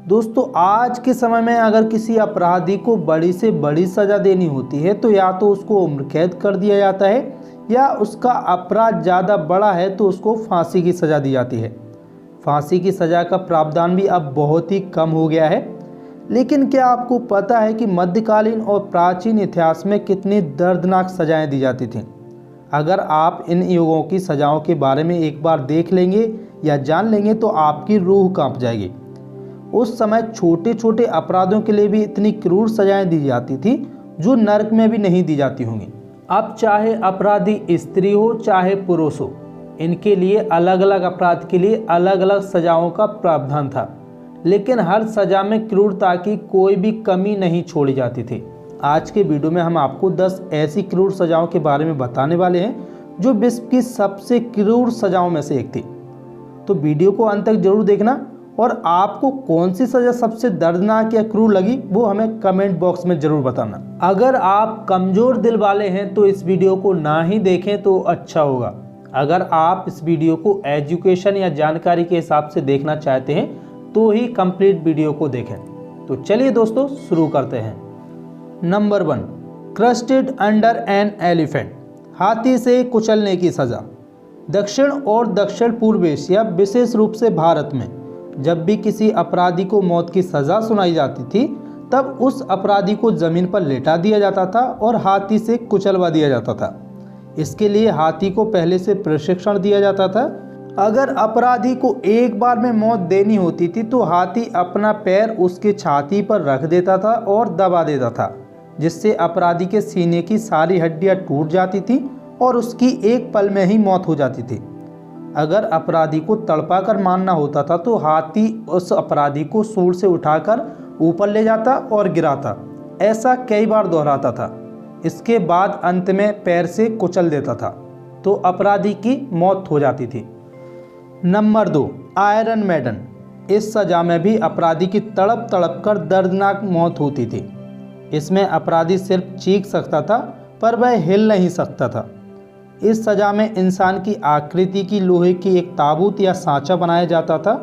दोस्तों आज के समय में अगर किसी अपराधी को बड़ी से बड़ी सज़ा देनी होती है तो या तो उसको उम्र कैद कर दिया जाता है या उसका अपराध ज़्यादा बड़ा है तो उसको फांसी की सज़ा दी जाती है। फांसी की सज़ा का प्रावधान भी अब बहुत ही कम हो गया है। लेकिन क्या आपको पता है कि मध्यकालीन और प्राचीन इतिहास में कितनी दर्दनाक सज़ाएं दी जाती थीं? अगर आप इन युगों की सज़ाओं के बारे में एक बार देख लेंगे या जान लेंगे तो आपकी रूह कांप जाएगी। उस समय छोटे छोटे अपराधों के लिए भी इतनी क्रूर सजाएं दी जाती थी जो नरक में भी नहीं दी जाती होंगी। अब चाहे अपराधी स्त्री हो चाहे पुरुष हो, इनके लिए अलग अलग अपराध के लिए अलग अलग सजाओं का प्रावधान था, लेकिन हर सजा में क्रूरता की कोई भी कमी नहीं छोड़ी जाती थी। आज के वीडियो में हम आपको 10 ऐसी क्रूर सजाओं के बारे में बताने वाले हैं जो विश्व की सबसे क्रूर सजाओं में से एक थी। तो वीडियो को अंत तक जरूर देखना और आपको कौन सी सज़ा सबसे दर्दनाक या क्रूर लगी वो हमें कमेंट बॉक्स में ज़रूर बताना। अगर आप कमज़ोर दिल वाले हैं तो इस वीडियो को ना ही देखें तो अच्छा होगा। अगर आप इस वीडियो को एजुकेशन या जानकारी के हिसाब से देखना चाहते हैं तो ही कंप्लीट वीडियो को देखें। तो चलिए दोस्तों शुरू करते हैं। Number 1, crusted under an elephant, हाथी से कुचलने की सज़ा। दक्षिण और दक्षिण पूर्व एशिया विशेष रूप से भारत में जब भी किसी अपराधी को मौत की सज़ा सुनाई जाती थी तब उस अपराधी को ज़मीन पर लेटा दिया जाता था और हाथी से कुचलवा दिया जाता था। इसके लिए हाथी को पहले से प्रशिक्षण दिया जाता था। अगर अपराधी को एक बार में मौत देनी होती थी तो हाथी अपना पैर उसके छाती पर रख देता था और दबा देता था, जिससे अपराधी के सीने की सारी हड्डियां टूट जाती थी और उसकी एक पल में ही मौत हो जाती थी। अगर अपराधी को तड़पा कर मारना होता था तो हाथी उस अपराधी को सूंड से उठाकर ऊपर ले जाता और गिराता। ऐसा कई बार दोहराता था। इसके बाद अंत में पैर से कुचल देता था तो अपराधी की मौत हो जाती थी। Number 2, iron मैडन। इस सज़ा में भी अपराधी की तड़प तड़प कर दर्दनाक मौत होती थी। इसमें अपराधी सिर्फ चीख सकता था पर वह हिल नहीं सकता था। इस सज़ा में इंसान की आकृति की लोहे की एक ताबूत या सांचा बनाया जाता था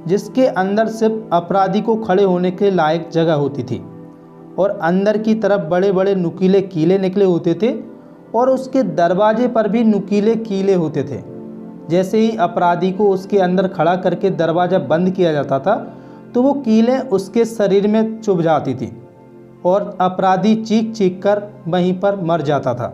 जिसके अंदर सिर्फ अपराधी को खड़े होने के लायक जगह होती थी और अंदर की तरफ बड़े बड़े नुकीले कीले निकले होते थे और उसके दरवाजे पर भी नुकीले कीले होते थे। जैसे ही अपराधी को उसके अंदर खड़ा करके दरवाज़ा बंद किया जाता था तो वो कीलें उसके शरीर में चुभ जाती थी और अपराधी चीख चीख कर वहीं पर मर जाता था।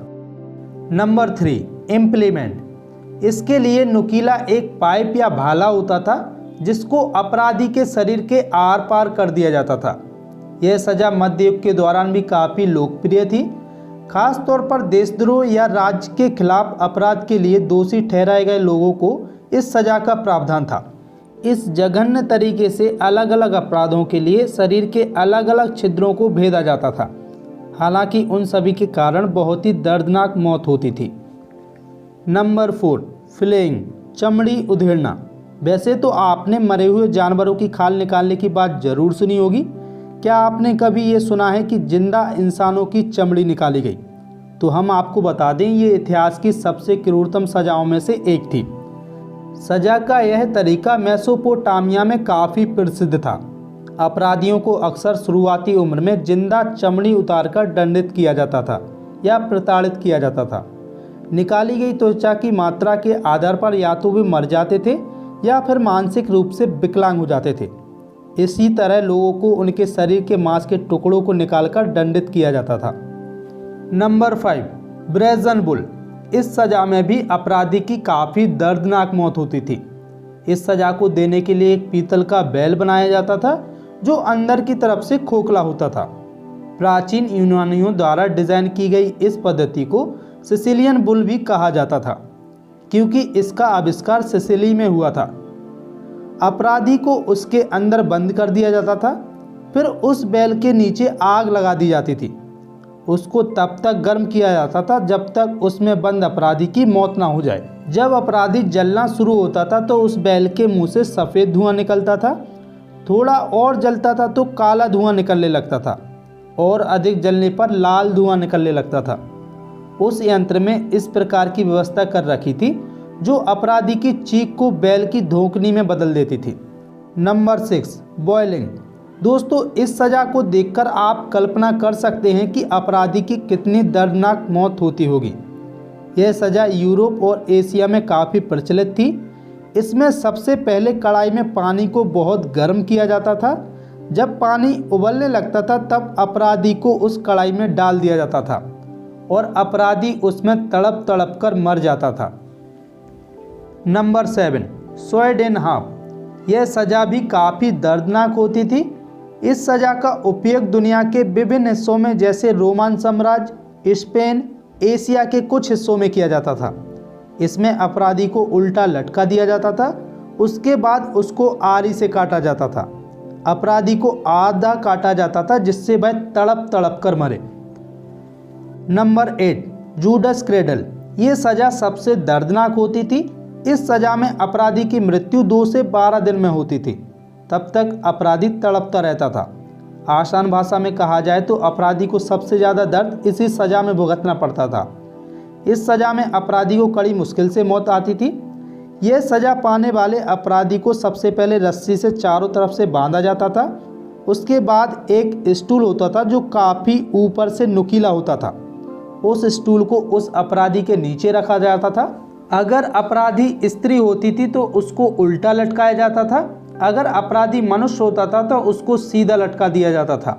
Number 3, implement. इसके लिए नुकीला एक पाइप या भाला होता था जिसको अपराधी के शरीर के आर पार कर दिया जाता था। यह सज़ा मध्य युग के दौरान भी काफ़ी लोकप्रिय थी। खास तौर पर देशद्रोह या राज्य के खिलाफ अपराध के लिए दोषी ठहराए गए लोगों को इस सज़ा का प्रावधान था। इस जघन्य तरीके से अलग अलग अपराधों के लिए शरीर के अलग अलग छिद्रों को भेदा जाता था। हालांकि उन सभी के कारण बहुत ही दर्दनाक मौत होती थी। नंबर 4, फ्लेइंग, चमड़ी उधेड़ना। वैसे तो आपने मरे हुए जानवरों की खाल निकालने की बात जरूर सुनी होगी। क्या आपने कभी ये सुना है कि जिंदा इंसानों की चमड़ी निकाली गई? तो हम आपको बता दें ये इतिहास की सबसे क्रूरतम सजाओं में से एक थी। सजा का यह तरीका मेसोपोटामिया में काफ़ी प्रसिद्ध था। अपराधियों को अक्सर शुरुआती उम्र में जिंदा चमड़ी उतारकर दंडित किया जाता था या प्रताड़ित किया जाता था। निकाली गई त्वचा की मात्रा के आधार पर या तो वे मर जाते थे या फिर मानसिक रूप से विकलांग हो जाते थे। इसी तरह लोगों को उनके शरीर के मांस के टुकड़ों को निकालकर दंडित किया जाता था। Number 5, brazen bull. इस सज़ा में भी अपराधी की काफ़ी दर्दनाक मौत होती थी। इस सज़ा को देने के लिए एक पीतल का बैल बनाया जाता था जो अंदर की तरफ से खोखला होता था। प्राचीन यूनानियों द्वारा डिज़ाइन की गई इस पद्धति को सिसिलियन बुल भी कहा जाता था क्योंकि इसका आविष्कार सिसिली में हुआ था। अपराधी को उसके अंदर बंद कर दिया जाता था, फिर उस बैल के नीचे आग लगा दी जाती थी। उसको तब तक गर्म किया जाता था जब तक उसमें बंद अपराधी की मौत ना हो जाए। जब अपराधी जलना शुरू होता था तो उस बैल के मुंह से सफ़ेद धुआं निकलता था। थोड़ा और जलता था तो काला धुआं निकलने लगता था और अधिक जलने पर लाल धुआं निकलने लगता था। उस यंत्र में इस प्रकार की व्यवस्था कर रखी थी जो अपराधी की चीख को बैल की धोखनी में बदल देती थी। Number 6, boiling. दोस्तों इस सज़ा को देखकर आप कल्पना कर सकते हैं कि अपराधी की कितनी दर्दनाक मौत होती होगी। यह सज़ा यूरोप और एशिया में काफ़ी प्रचलित थी। इसमें सबसे पहले कढ़ाई में पानी को बहुत गर्म किया जाता था। जब पानी उबलने लगता था तब अपराधी को उस कढ़ाई में डाल दिया जाता था और अपराधी उसमें तड़प तड़प कर मर जाता था। Number 7, sword in half. यह सज़ा भी काफ़ी दर्दनाक होती थी। इस सज़ा का उपयोग दुनिया के विभिन्न हिस्सों में जैसे रोमन साम्राज्य, स्पेन, एशिया के कुछ हिस्सों में किया जाता था। इसमें अपराधी को उल्टा लटका दिया जाता था, उसके बाद उसको आरी से काटा जाता था। अपराधी को आधा काटा जाता था जिससे वह तड़प तड़प कर मरे। Number 8, Judas cradle. ये सज़ा सबसे दर्दनाक होती थी। इस सज़ा में अपराधी की मृत्यु 2 से 12 दिन में होती थी। तब तक अपराधी तड़पता रहता था। आसान भाषा में कहा जाए तो अपराधी को सबसे ज़्यादा दर्द इसी सज़ा में भुगतना पड़ता था। इस सज़ा में अपराधी को कड़ी मुश्किल से मौत आती थी। यह सज़ा पाने वाले अपराधी को सबसे पहले रस्सी से चारों तरफ से बांधा जाता था। उसके बाद एक स्टूल होता था जो काफ़ी ऊपर से नुकीला होता था। उस स्टूल को उस अपराधी के नीचे रखा जाता था। अगर अपराधी स्त्री होती थी तो उसको उल्टा लटकाया जाता था। अगर अपराधी मनुष्य होता था तो उसको सीधा लटका दिया जाता था।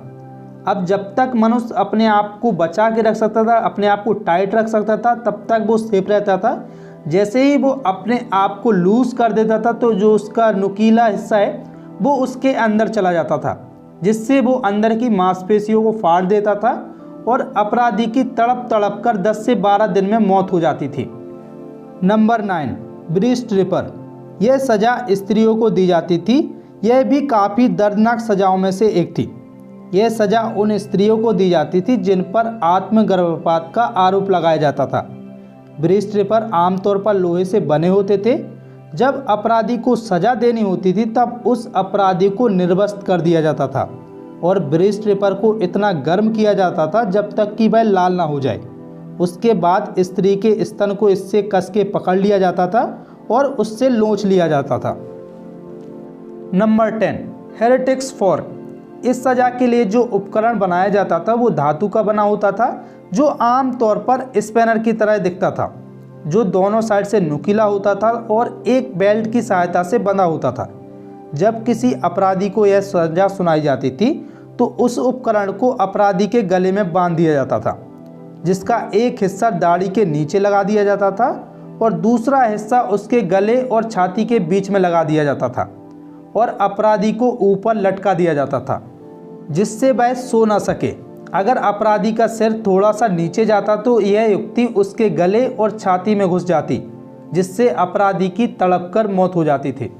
अब जब तक मनुष्य अपने आप को बचा के रख सकता था, अपने आप को टाइट रख सकता था, तब तक वो सेफ रहता था। जैसे ही वो अपने आप को लूज कर देता था तो जो उसका नुकीला हिस्सा है वो उसके अंदर चला जाता था, जिससे वो अंदर की मांसपेशियों को फाड़ देता था और अपराधी की तड़प तड़प कर 10 से 12 दिन में मौत हो जाती थी। Number 9, breast ripper. यह सज़ा स्त्रियों को दी जाती थी। यह भी काफ़ी दर्दनाक सज़ाओं में से एक थी। यह सज़ा उन स्त्रियों को दी जाती थी जिन पर आत्मगर्भपात का आरोप लगाया जाता था। ब्रीस्ट रिपर आमतौर पर लोहे से बने होते थे। जब अपराधी को सज़ा देनी होती थी तब उस अपराधी को निर्वस्त्र कर दिया जाता था और ब्रीस्ट रिपर को इतना गर्म किया जाता था जब तक कि वह लाल ना हो जाए। उसके बाद स्त्री के स्तन को इससे कस के पकड़ लिया जाता था और उससे लोच लिया जाता था। Number 10, heretics fork. इस सज़ा के लिए जो उपकरण बनाया जाता था वो धातु का बना होता था, जो आम तौर पर स्पैनर की तरह दिखता था, जो दोनों साइड से नुकीला होता था और एक बेल्ट की सहायता से बंधा होता था। जब किसी अपराधी को यह सज़ा सुनाई जाती थी तो उस उपकरण को अपराधी के गले में बांध दिया जाता था, जिसका एक हिस्सा दाढ़ी के नीचे लगा दिया जाता था और दूसरा हिस्सा उसके गले और छाती के बीच में लगा दिया जाता था और अपराधी को ऊपर लटका दिया जाता था, जिससे वह सो ना सके। अगर अपराधी का सिर थोड़ा सा नीचे जाता तो यह युक्ति उसके गले और छाती में घुस जाती, जिससे अपराधी की तड़प कर मौत हो जाती थी।